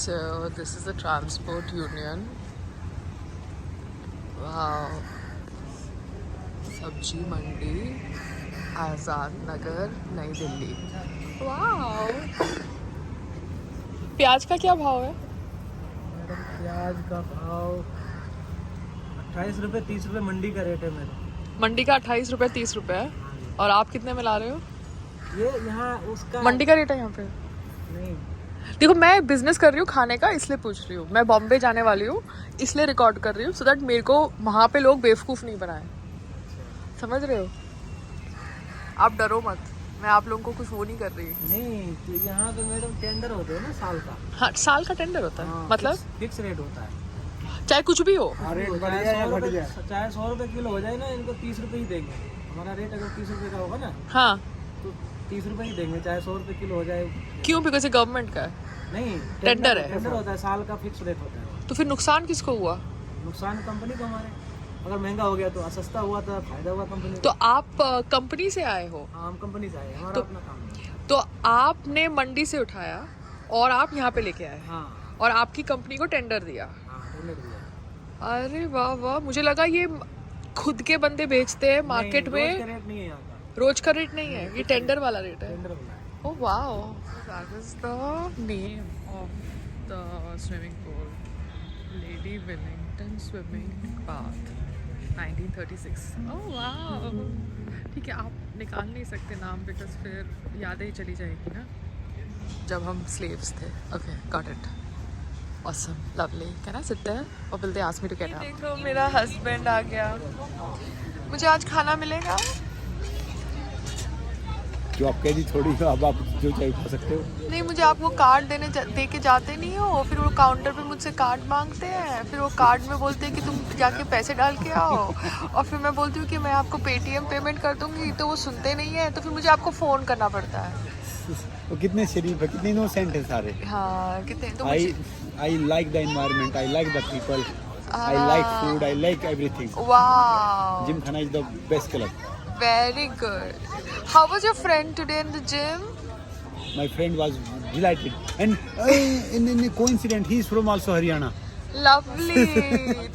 So this is the transport union. Wow. सब्जी मंडी आज़ाद नगर नई Delhi. Wow. प्याज का क्या भाव है? मैडम प्याज का भाव 28 रुपये 30 रुपये मंडी का रेट है मेरा. मंडी का 28 रुपये 30 रुपये है. और आप कितने में ला रहे हो? ये यहाँ उसका मंडी का रेट है यहाँ पे. नहीं. देखो मैं बिजनेस कर रही हूँ खाने का, इसलिए पूछ रही हूँ. मैं बॉम्बे जाने वाली हूँ इसलिए रिकॉर्ड कर रही हूँ, सो दैट मेरे को वहाँ पे लोग बेवकूफ़ नहीं बनाए. समझ रहे हो? आप डरो मत, मैं आप लोगों को कुछ वो नहीं कर रही. नहीं तो यहाँ पे मैडम टेंडर होते हैं ना साल का. हाँ, साल का टेंडर होता है. हाँ, मतलब फिक्स रेट होता है. चाहे कुछ भी हो. चाहे 100 रुपये किलो हो जाए ना, इनको 30 रुपये ही देंगे. हमारा रेट अगर 30 रुपये का होगा ना, हाँ, तो 30 रुपये ही देंगे, चाहे 100 रुपये किलो हो जाए. क्यों? बिकॉज ये गवर्नमेंट का है. नहीं, टेंडर है. टेंडर होता है, साल का फिक्स रेट होता है. तो फिर नुकसान किसको हुआ? नुकसान कंपनी को. हमारे अगर महंगा हो गया तो सस्ता हुआ तो फायदा हुआ कंपनी को. तो आप कंपनी से आए हो, हाँ, हम कंपनी से आए, हमारा अपना काम है. तो आपने मंडी से उठाया और आप यहाँ पे लेके आए. हाँ और आपकी कंपनी को टेंडर दिया. हाँ, टेंडर दिया. अरे वाह वाह. मुझे लगा ये खुद के बंदे बेचते हैं मार्केट नहीं, रोज में. का रेट नहीं है यहाँ का. रोज का रेट नहीं है, ये टेंडर वाला रेट है. टेंडर वाला है. Oh wow, that is the name of the swimming pool. Lady Wellington Swimming Bath, 1936. Oh wow. ठीक है, आप निकाल नहीं सकते नाम बिकॉज फिर यादें ही चली जाएगी ना जब हम स्लेव्स थे. Okay, got it. Awesome, lovely. Can I sit there or will they ask me to get up? देखो मेरा हस्बैंड आ गया. मुझे आज खाना मिलेगा? जो आप कह दी थोड़ी, अब आप जो चाहिए खा सकते हो. नहीं, मुझे आप वो कार्ड दे के जाते नहीं हो, फिर वो काउंटर पे मुझसे कार्ड मांगते हैं, फिर वो कार्ड में बोलते हैं कि तुम जाके पैसे डाल के आओ, और फिर मैं बोलती हूँ कि मैं आपको पेटीएम पेमेंट कर दूंगी, तो वो सुनते नहीं है, तो फिर मुझे आपको फ़ोन करना पड़ता है. वो कितने शरीफ है, कितने इनोसेंट है सारे. हाँ, कितने. तो I like the environment, I like the people, I like food, I like everything. वाह, जिम खाना is the best club. Very good. How was your friend today in the gym? My friend was delighted, and in coincidence he is from also Haryana. Lovely.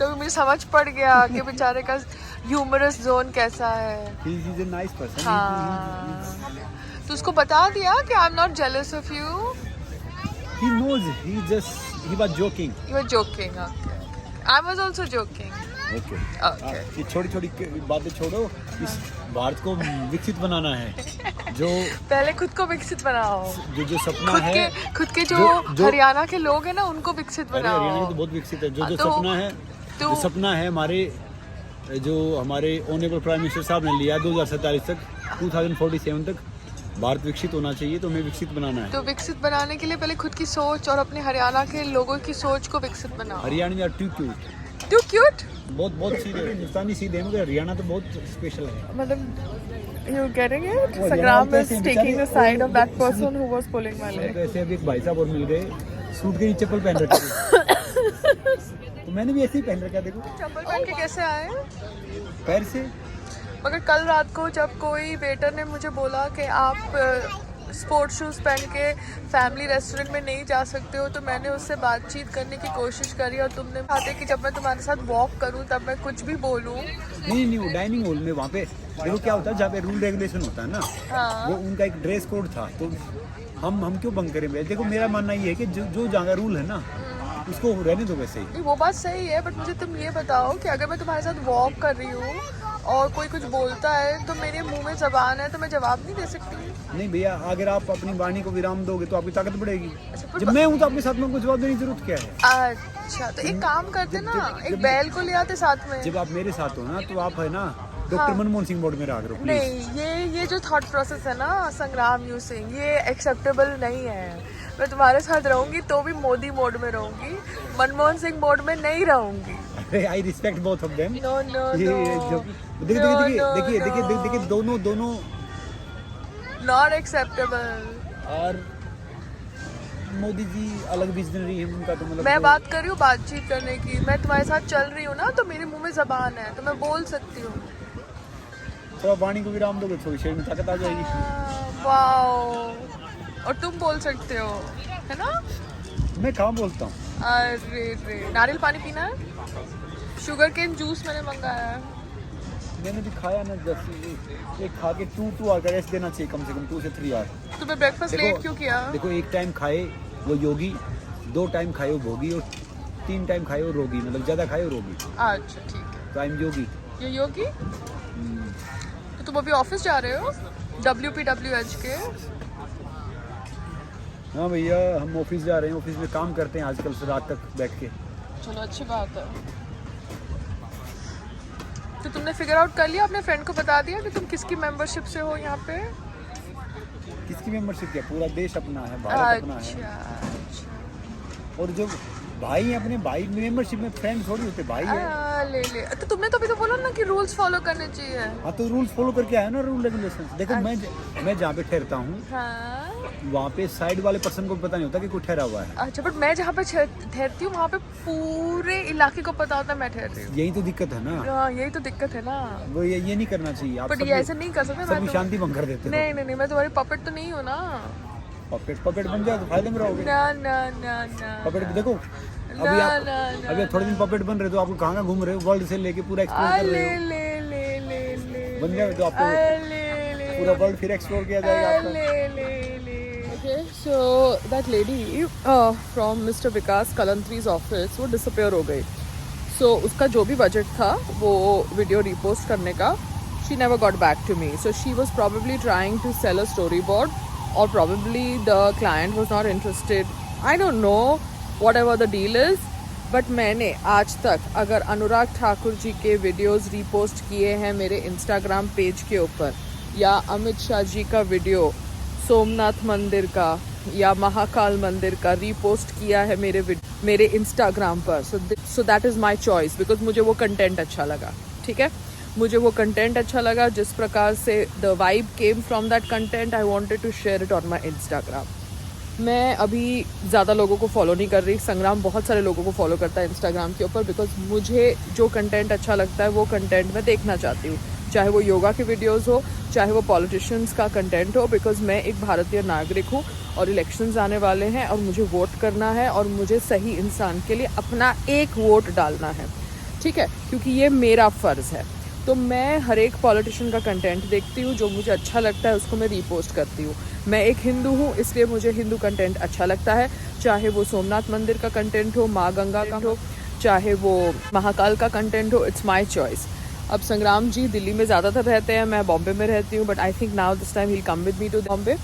तो मुझे समझ पड़ गया कि बेचारे का ह्यूमरस जोन कैसा है. He is a nice person. हाँ. तो उसको बता दिया कि I'm not jealous of you. He knows. He was joking. You were joking. Okay. I was also joking. Okay. Okay. ये छोटी छोटी बातें छोड़ो, इस भारत को विकसित बनाना है. जो पहले खुद को विकसित बनाओ. जो सपना है, खुद के जो हरियाणा के लोग हैं ना, उनको विकसित बनाओ. हरियाणा तो बहुत विकसित है. जो सपना है, जो सपना है हमारे ऑनरेबल प्राइम मिनिस्टर साहब ने लिया 2047 तक, 2047 तक भारत विकसित होना चाहिए, तो हमें विकसित बनाना है. तो विकसित बनाने के लिए पहले खुद की सोच और अपने हरियाणा के लोगों की सोच को विकसित बनाओ. हरियाणा में टू क्यूट, टू क्यूट. बहुत सीधे हिंदुस्तानी सीधे, मगर हरियाणा तो बहुत स्पेशल है. मतलब you getting it? Sangram is taking the side of that person who was pulling my leg. तो ऐसे अभी एक भाई साहब और मिल गए, सूट के नीचे चप्पल पहन रखे. तो मैंने भी ऐसे ही पहन रखा. देखो चप्पल पहन के कैसे आए? पैर से. मगर कल रात को जब कोई वेटर ने मुझे बोला कि आप स्पोर्ट्स शूज़ पहन के फैमिली रेस्टोरेंट में नहीं जा सकते हो, तो मैंने उससे बातचीत करने की कोशिश करी, और तुमने चाहते कि जब मैं तुम्हारे साथ वॉक करूं तब मैं कुछ भी बोलूं. नहीं, वो डाइनिंग हॉल में वहाँ पे देखो क्या होता है, जहाँ पे रूल रेगुलेशन होता है ना. हाँ. वो उनका एक ड्रेस कोड था, तो हम क्यों बंक करें. देखो मेरा मानना ये है कि जो जहाँ का रूल है ना, उसको रहने दो वैसे ही. वो बात सही है, बट मुझे तुम ये बताओ कि अगर मैं तुम्हारे साथ वॉक कर रही हूँ और कोई कुछ बोलता है तो मेरे मुंह में जबान है, तो मैं जवाब नहीं दे सकती. नहीं भैया, अगर आप अपनी वाणी को विराम दोगे तो आपकी ताकत बढ़ेगी. जब मैं हूँ तो आपके साथ में कुछ जवाब देने की जरूरत क्या है. अच्छा, तो एक काम करते ना, एक बैल को ले आते साथ में. जब आप मेरे साथ हो ना, तो आप है ना डॉक्टर मनमोहन सिंह बोर्ड में रहा करो प्लीज. नहीं, ये जो थॉट प्रोसेस है ना संग्राम यू सिंह, ये एक्सेप्टेबल नहीं है. मैं तुम्हारे साथ रहूंगी तो भी मोदी मोड में रहूंगी, मनमोहन सिंह मोड में नहीं रहूंगी. I respect both of them. No देखिए दोनों नॉट एक्सेप्टेबल. और मोदी जी अलग विजनरी है उनका, तो मतलब मैं बात कर रही हूँ बातचीत करने की. मैं तुम्हारे साथ चल रही हूँ ना, तो मेरे मुंह में जबान है, तो मैं बोल सकती हूँ. थोड़ा वाणी को विराम दोगे, थोड़ी शरीर में ताकत आ जाएगी. वाओ. और तुम बोल सकते हो, है ना. मैं कहाँ बोलता हूँ। अरे रे, नारियल पानी पीना है? शुगर केन जूस मैंने मंगाया है। मैंने भी खाया ना, जैसे एक खा के 2 आवर का रेस्ट देना चाहिए, कम से कम 2 से 3 आवर। तुम्हें ब्रेकफास्ट लेट क्यों किया? देखो, एक टाइम खाए वो योगी, 2 टाइम खाए वो भोगी, और 3 टाइम खाए वो रोगी, मतलब ज़्यादा खाए वो रोगी। अच्छा ठीक है। तो आई एम योगी। ये योगी? तो तुम अभी ऑफिस जा रहे हो WPWH के? हाँ भैया, हम ऑफिस जा रहे हैं, ऑफिस में काम करते हैं आजकल से रात तक बैठ के। चलो अच्छी बात है। तो तुमने फिगर आउट कर लिया, अपने फ्रेंड को बता दिया कि तुम किसकी मेंबरशिप से हो यहाँ पे? किसकी मेंबरशिप? क्या पूरा देश अपना है, भारत अपना है। अच्छा। और जो भाई हैं अपने भाई मेंबरशिप में फ्रेंड थोड़ी होते, भाई है। ले तो तुमने तो अभी तो बोला ना कि रूल्स फॉलो करने चाहिए। हाँ तो रूल्स फॉलो करके आया ना, रूल रेगुलेशन। देखो मैं जहाँ पे ठहरता हूँ, हाँ। वहाँ पे साइड वाले पर्सन को पता नहीं होता कि कोई ठहरा हुआ है। अच्छा, बट मैं जहाँ पे ठहरती हूँ वहाँ पे पूरे इलाके को पता होता है मैं ठहर रही हूँ। यही तो दिक्कत है ना। हाँ, यही तो दिक्कत है ना। वो ये नहीं करना चाहिए। आप बट ये ऐसे नहीं कर सकते। सब शांति भंग कर देते हो। नहीं, मैं तुम्हारी पपेट तो नहीं हूँ ना। पपेट बन जाए तो फायदे में रहोगे। ना। पपेट देखो, अभी आप थोड़े दिन पपेट बन रहे तो आपको कहाँ घूम रहे हो, वर्ल्ड से लेके पूरा एक्सप्लोर कर रहे हो। ले बन जाए तो आपको पूरा वर्ल्ड फिर एक्सप्लोर किया जाएगा आपका। Okay, so that lady from Mr. Vikas Kalantry's office वो disappear हो गई। So उसका जो भी बजट था वो वीडियो रिपोस्ट करने का, she never got back to me. So she was probably trying to sell a storyboard, or probably the client was not interested. I don't know, whatever the deal is. But मैंने आज तक अगर अनुराग ठाकुर जी के videos repost किए हैं मेरे Instagram page के ऊपर, या अमित शाह जी का वीडियो सोमनाथ मंदिर का या महाकाल मंदिर का रिपोस्ट किया है मेरे इंस्टाग्राम पर, सो that is my choice, because मुझे वो कंटेंट अच्छा लगा। ठीक है, मुझे वो कंटेंट अच्छा लगा, जिस प्रकार से the vibe came from that content, I wanted to share it on my Instagram. मैं अभी ज़्यादा लोगों को फॉलो नहीं कर रही, संग्राम बहुत सारे लोगों को फॉलो करता है इंस्टाग्राम के ऊपर, बिकॉज मुझे जो कंटेंट अच्छा लगता है वो कंटेंट मैं देखना चाहती हूँ, चाहे वो योगा के वीडियोस हो, चाहे वो पॉलिटिशियंस का कंटेंट हो, बिकॉज मैं एक भारतीय नागरिक हूँ और इलेक्शंस आने वाले हैं और मुझे वोट करना है और मुझे सही इंसान के लिए अपना एक वोट डालना है। ठीक है, क्योंकि ये मेरा फ़र्ज़ है। तो मैं हर एक पॉलिटिशियन का कंटेंट देखती हूँ, जो मुझे अच्छा लगता है उसको मैं रीपोस्ट करती हूँ। मैं एक हिंदू हूँ, इसलिए मुझे हिंदू कंटेंट अच्छा लगता है, चाहे वो सोमनाथ मंदिर का कंटेंट हो, माँ गंगा का हो, चाहे वो महाकाल का कंटेंट हो, इट्स माई चॉइस। अब संग्राम जी दिल्ली में ज़्यादातर रहते हैं, मैं बॉम्बे में रहती हूँ, but I think now this time he will come with me to Bombay.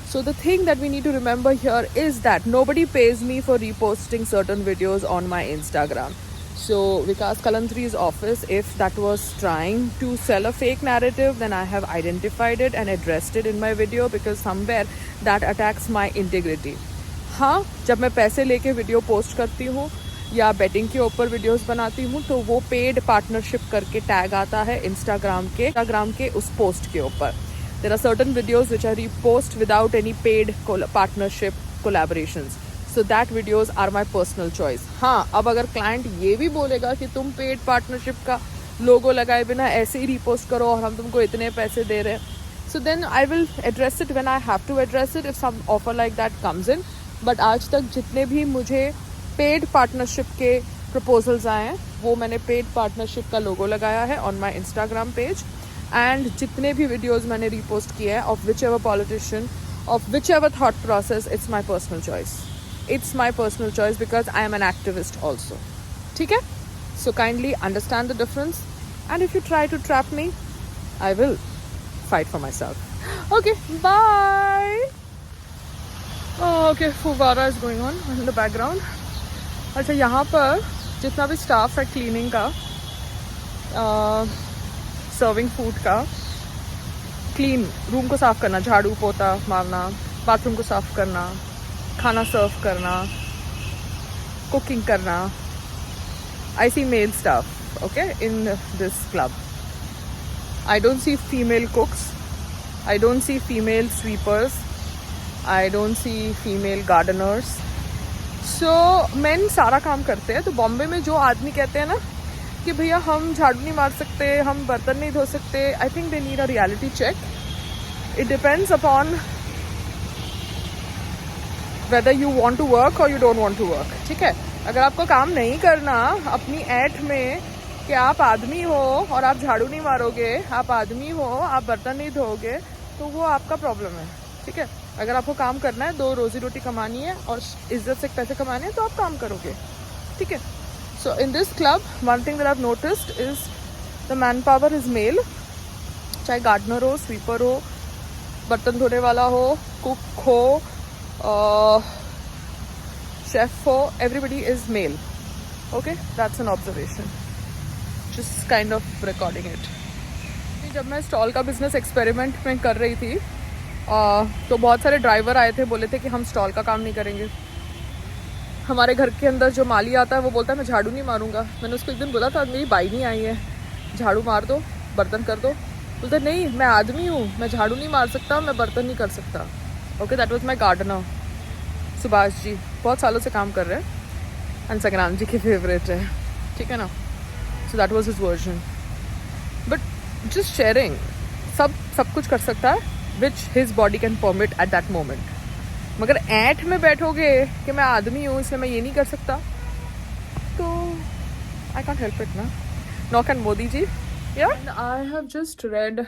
So the thing that we need to remember here is that nobody pays me for reposting certain videos on my Instagram. So Vikas Kalantry's office, if that was trying to sell a fake narrative, then I have identified it and addressed it in my video, because somewhere that attacks my integrity. हाँ, जब मैं पैसे लेके video post करती हूँ या betting के ऊपर वीडियोस बनाती हूँ तो वो पेड पार्टनरशिप करके टैग आता है इंस्टाग्राम के उस पोस्ट के ऊपर। There are certain videos which I repost without any paid partnership collaborations. So that videos are my personal choice. हाँ, अब अगर क्लाइंट ये भी बोलेगा कि तुम पेड पार्टनरशिप का लोगो लगाए बिना ऐसे ही रिपोस्ट करो और हम तुमको इतने पैसे दे रहे हैं, so then I will address it when I have to address it if some offer like that comes in. But आज तक जितने भी मुझे पेड पार्टनरशिप के प्रपोजल्स आए हैं वो मैंने पेड पार्टनरशिप का लोगो लगाया है on my Instagram page. And जितने भी वीडियोस मैंने रिपोस्ट किए हैं of which ever politician, of which ever thought process, it's my personal choice. It's my personal choice because I am an activist also. ठीक है, so kindly understand the difference, and if you try to trap me I will fight for myself. Okay, bye. Okay, फुवारा is going on in the background. अच्छा, यहाँ पर जितना भी staff है cleaning का, सर्विंग फूड का, clean room को साफ़ करना, झाड़ू पोता मारना, बाथरूम को साफ़ करना, खाना सर्व करना, कुकिंग करना, I see male staff okay in this club. I don't see female cooks, I don't see female sweepers, I don't see female gardeners. So men सारा काम करते हैं। तो बॉम्बे में जो आदमी कहते हैं ना कि भैया हम झाड़ू नहीं मार सकते, हम बर्तन नहीं धो सकते, I think they need a reality check. It depends upon whether you want to work or you don't want to work. ठीक है, अगर आपको काम नहीं करना अपनी ऐठ में कि आप आदमी हो और आप झाड़ू नहीं मारोगे, आप आदमी हो, आप बर्तन नहीं धोगे, तो वो आपका प्रॉब्लम है. ठीक है, अगर आपको काम करना है, 2 रोजी रोटी कमानी है और इज्जत से पैसे कमाने हैं, तो आप काम करोगे. ठीक है. So in this club, one thing that I've noticed is the manpower is male. चाहे गार्डनर हो, स्वीपर हो, बर्तन धोने वाला हो, कुक हो, शेफ हो, everybody is male. Okay, that's an observation. Just kind of recording it. जब मैं स्टॉल का बिजनेस एक्सपेरिमेंट में कर रही थी, तो बहुत सारे ड्राइवर आए थे, बोले थे कि हम स्टॉल का काम नहीं करेंगे. हमारे घर के अंदर जो माली आता है वो बोलता है मैं झाड़ू नहीं मारूंगा. मैंने उसको एक दिन बोला था मेरी बाई नहीं आई है, झाड़ू मार दो, बर्तन कर दो. बोलते नहीं, मैं आदमी हूँ, मैं झाड़ू नहीं मार सकता, मैं बर्तन नहीं कर सकता. Okay, that was my gardener Subhash ji, बहुत सालों से काम कर रहे हैं एंड संग्राम जी के फेवरेट है. ठीक है ना. So that was his version. But just sharing, सब कुछ कर सकता है विच his body can permit at that moment. मगर ऐठ में बैठोगे कि मैं आदमी हूँ इसलिए मैं ये नहीं कर सकता, तो आई कांट हेल्प इट ना. No can Modi ji. Yeah, I have just read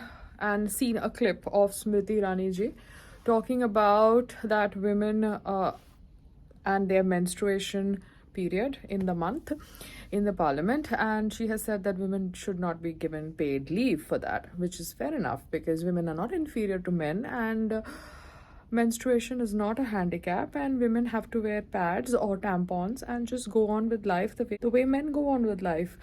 and seen a clip of Smriti Irani ji talking about that women and their menstruation period in the month in the parliament, and she has said that women should not be given paid leave for that, which is fair enough because women are not inferior to men, and menstruation is not a handicap, and women have to wear pads or tampons and just go on with life the way men go on with life.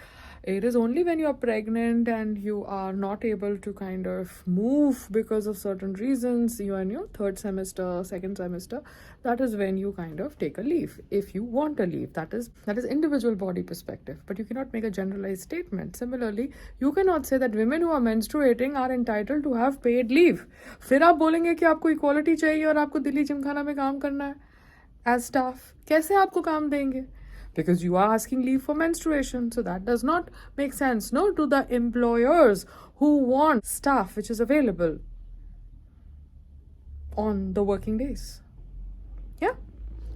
It is only when you are pregnant and you are not able to kind of move because of certain reasons, you are in your 3rd semester, 2nd semester, that is when you kind of take a leave. If you want a leave, that is individual body perspective, but you cannot make a generalized statement. Similarly, you cannot say that women who are menstruating are entitled to have paid leave. फिर आप बोलेंगे कि आपको equality चाहिए और आपको दिल्ली जिमखाना में काम करना है as staff. कैसे आपको काम देंगे? Because you are asking leave for menstruation, so that does not make sense, no, to the employers who want staff which is available on the working days. Yeah,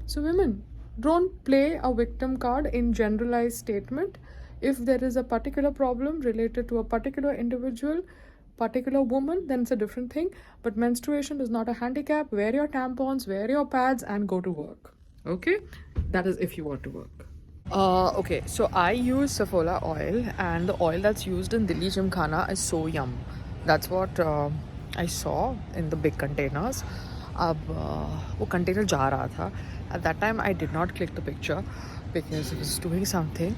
so women, don't play a victim card in generalized statement. If there is a particular problem related to a particular individual, particular woman, then it's a different thing. But menstruation is not a handicap. Wear your tampons, wear your pads, and go to work. Okay, that is if you want to work. Okay, so I use Saffola oil, and the oil that's used in Delhi Gymkhana is so yum. That's what I saw in the big containers. अब वो container जा रहा था. At that time I did not click the picture because I was doing something.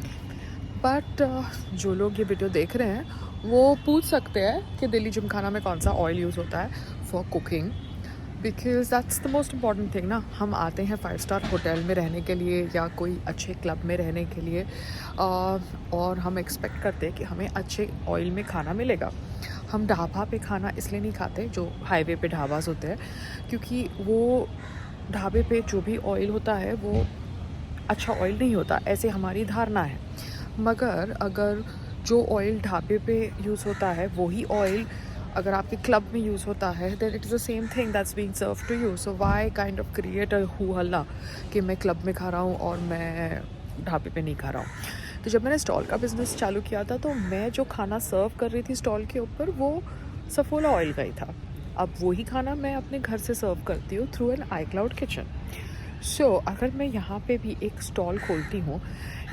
But जो लोग ये video देख रहे हैं वो पूछ सकते हैं कि दिल्ली जिमखाना में कौन सा ऑयल यूज़ होता है for cooking, because that's the most important thing ना. हम आते हैं 5 स्टार होटल में रहने के लिए या कोई अच्छे क्लब में रहने के लिए, और हम एक्सपेक्ट करते हैं कि हमें अच्छे ऑयल में खाना मिलेगा. हम ढाबा पे खाना इसलिए नहीं खाते, जो हाईवे पे ढाबाज होते हैं, क्योंकि वो ढाबे पे जो भी ऑयल होता है वो अच्छा ऑयल नहीं होता, ऐसे हमारी धारणा है. मगर अगर जो ऑयल ढाबे पे यूज़ होता है वही ऑयल अगर आपके क्लब में यूज़ होता है, then it is the same thing that's being served to you. So why kind of create a hoo halla कि मैं क्लब में खा रहा हूँ और मैं ढाबे पे नहीं खा रहा हूँ. तो जब मैंने स्टॉल का बिज़नेस चालू किया था तो मैं जो खाना सर्व कर रही थी स्टॉल के ऊपर वो सफोला ऑयल का ही था. अब वही खाना मैं अपने घर से सर्व करती हूँ through an iCloud kitchen. So अगर मैं यहाँ पे भी एक स्टॉल खोलती हूँ,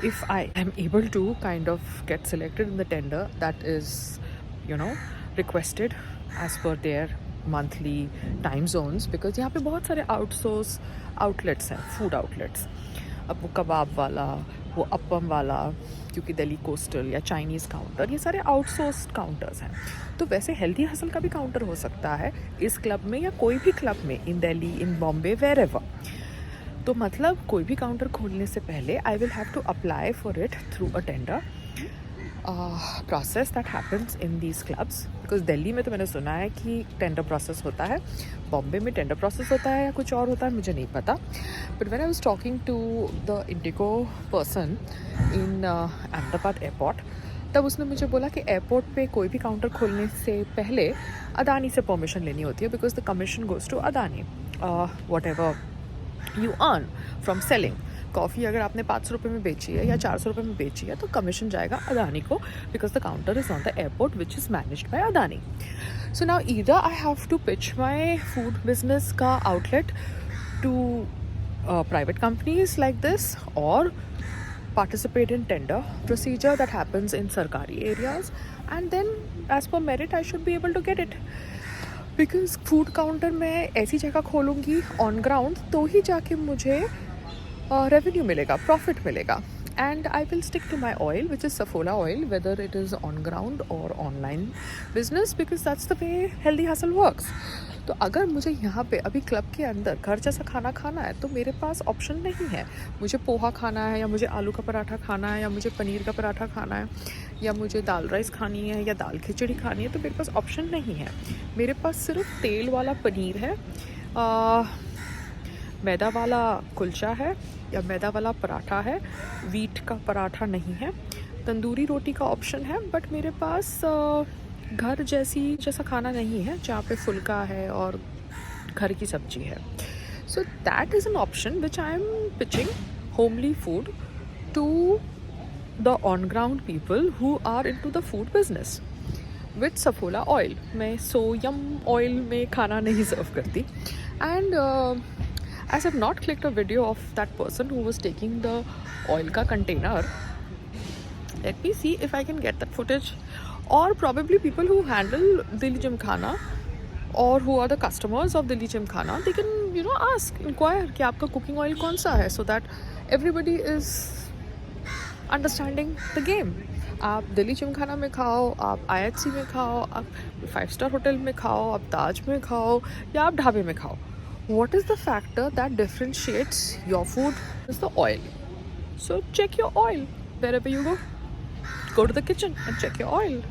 if I am able to kind of get selected in the tender that is requested as per their monthly time zones, because यहाँ पे बहुत सारे आउटसोर्स आउटलेट्स हैं, फूड आउटलेट्स. अब वो कबाब वाला, वो अप्पम वाला, क्योंकि दिल्ली कोस्टल या चाइनीज़ काउंटर, ये सारे आउटसोर्स्ड काउंटर्स हैं. तो वैसे हेल्दी हसल का भी काउंटर हो सकता है इस क्लब में या कोई भी क्लब में, in Delhi, in Bombay, wherever. तो मतलब कोई भी काउंटर खोलने से पहले I will have to apply for it through a tender process that happens in these clubs. because Delhi में तो मैंने सुना है कि टेंडर प्रोसेस होता है, बॉम्बे में टेंडर प्रोसेस होता है या कुछ और होता है, मुझे नहीं पता. But when I was talking to the IndiGo person in Ahmedabad airport, तब उसने मुझे बोला कि एयरपोर्ट पे कोई भी काउंटर खोलने से पहले अदानी से परमिशन लेनी होती है, because the commission goes to Adani. Whatever you earn from selling. Coffee अगर आपने 500 रुपये में बेची है या 400 रुपये में बेची है तो कमीशन जाएगा अदानी को, because the counter is on the airport which is managed by Adani. So now either I have to pitch my food business का outlet to private companies like this, or participate in tender procedure that happens in sarkari areas, and then as per merit I should be able to get it. Because food counter मैं ऐसी जगह खोलूँगी on ground तो ही जाके मुझे revenue मिलेगा, profit मिलेगा. And I will stick to my oil, which is Saffola oil, whether it is on ground or online business, because that's the way healthy hustle works. तो अगर मुझे यहाँ पे अभी क्लब के अंदर घर जैसा खाना खाना है तो मेरे पास ऑप्शन नहीं है. मुझे पोहा खाना है, या मुझे आलू का पराठा खाना है, या मुझे पनीर का पराठा खाना है, या मुझे दाल राइस खानी है, या दाल खिचड़ी खानी है, तो मेरे पास ऑप्शन नहीं है. मेरे पास सिर्फ तेल वाला पनीर है, मैदा वाला कुलचा है, या मैदा वाला पराठा है, वीट का पराठा नहीं है, तंदूरी रोटी का ऑप्शन है, बट मेरे पास घर जैसा खाना नहीं है जहाँ पे फुल्का है और घर की सब्जी है. So that is an option which I am pitching homely food to the on ground people who are into the food business with Saffola oil. मैं सोयम ऑयल में खाना नहीं सर्व करती. And as I've not clicked a video of that person who was taking the oil ka container, let me see if I can get that footage. Or probably people who handle Delhi Gymkhana or who are the customers of Delhi Gymkhana, they can, you know, ask, inquire कि आपका cooking oil कौन सा है, so that everybody is understanding the game. आप दिल्ली जिमखाना में खाओ, आप IHC में खाओ, आप 5-star होटल में खाओ, आप ताज में खाओ, या आप ढाबे में खाओ. What is the factor that differentiates your food? Is the oil. So check your oil wherever you go. Go to the kitchen and check your oil.